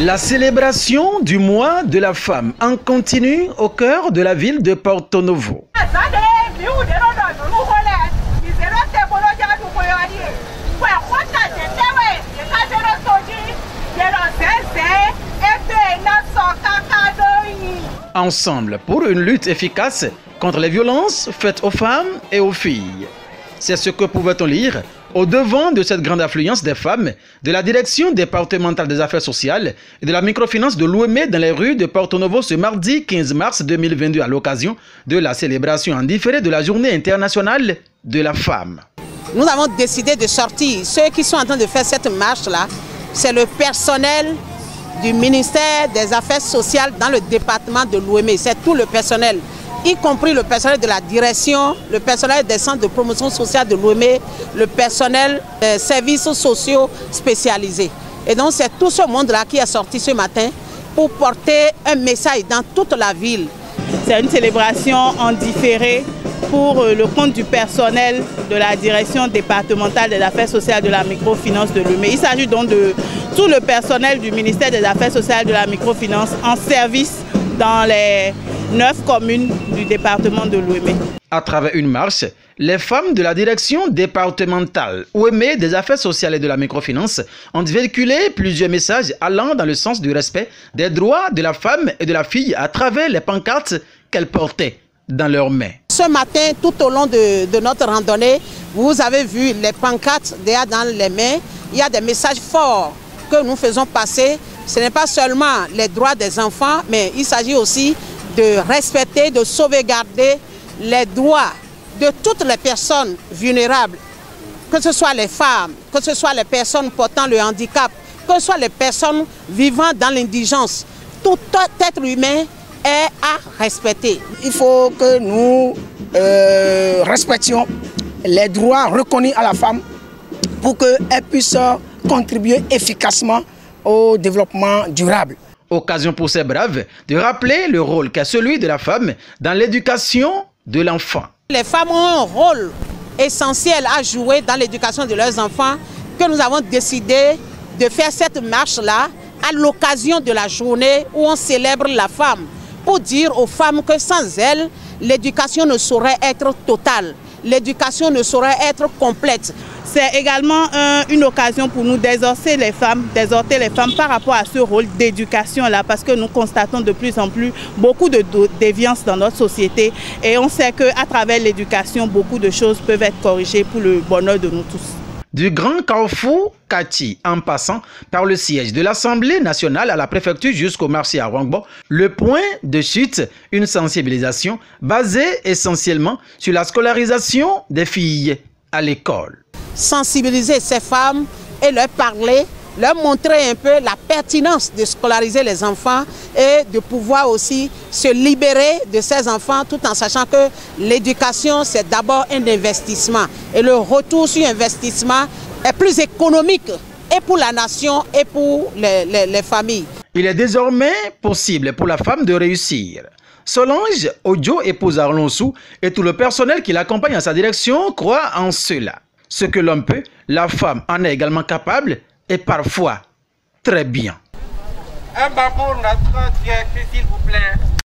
La célébration du mois de la femme en continu au cœur de la ville de Porto Novo. Ensemble pour une lutte efficace contre les violences faites aux femmes et aux filles. C'est ce que pouvait-on lire au devant de cette grande affluence des femmes de la direction départementale des affaires sociales et de la microfinance de l'Ouémé dans les rues de Porto Novo ce mardi 15 mars 2022 à l'occasion de la célébration en différé de la Journée internationale de la femme. Nous avons décidé de sortir. Ceux qui sont en train de faire cette marche-là, c'est le personnel du ministère des Affaires sociales dans le département de l'Ouémé. C'est tout le personnel, y compris le personnel de la direction, le personnel des centres de promotion sociale de l'Ouémé, le personnel des services sociaux spécialisés. Et donc c'est tout ce monde-là qui est sorti ce matin pour porter un message dans toute la ville. C'est une célébration en différé pour le compte du personnel de la direction départementale des affaires sociales de la microfinance de l'Ouémé. Il s'agit donc de tout le personnel du ministère des Affaires sociales de la microfinance en service dans les 9 communes du département de l'Ouémé. À travers une marche, les femmes de la direction départementale Ouémé des affaires sociales et de la microfinance ont véhiculé plusieurs messages allant dans le sens du respect des droits de la femme et de la fille à travers les pancartes qu'elles portaient dans leurs mains. Ce matin, tout au long de notre randonnée, vous avez vu les pancartes déjà dans les mains. Il y a des messages forts que nous faisons passer. Ce n'est pas seulement les droits des enfants, mais il s'agit aussi de respecter, de sauvegarder les droits de toutes les personnes vulnérables, que ce soit les femmes, que ce soit les personnes portant le handicap, que ce soit les personnes vivant dans l'indigence. Tout être humain est à respecter. Il faut que nous respections les droits reconnus à la femme pour qu'elle puisse contribuer efficacement au développement durable. Occasion pour ces braves de rappeler le rôle qu'a celui de la femme dans l'éducation de l'enfant. Les femmes ont un rôle essentiel à jouer dans l'éducation de leurs enfants, que nous avons décidé de faire cette marche-là à l'occasion de la journée où on célèbre la femme, pour dire aux femmes que sans elles, l'éducation ne saurait être totale, l'éducation ne saurait être complète. C'est également une occasion pour nous d'exhorter les femmes par rapport à ce rôle d'éducation-là, parce que nous constatons de plus en plus beaucoup de déviance dans notre société et on sait qu'à travers l'éducation, beaucoup de choses peuvent être corrigées pour le bonheur de nous tous. Du grand carrefour Kati, en passant par le siège de l'Assemblée nationale à la préfecture jusqu'au marché à Rongbo, le point de chute, une sensibilisation basée essentiellement sur la scolarisation des filles à l'école. Sensibiliser ces femmes et leur parler, leur montrer un peu la pertinence de scolariser les enfants et de pouvoir aussi se libérer de ces enfants tout en sachant que l'éducation c'est d'abord un investissement et le retour sur investissement est plus économique et pour la nation et pour les familles. Il est désormais possible pour la femme de réussir. Solange Ojo, épouse Arlonsou, et tout le personnel qui l'accompagne à sa direction croient en cela. Ce que l'homme peut, la femme en est également capable et parfois très bien. Un bas pour notre Dieu, s'il vous plaît.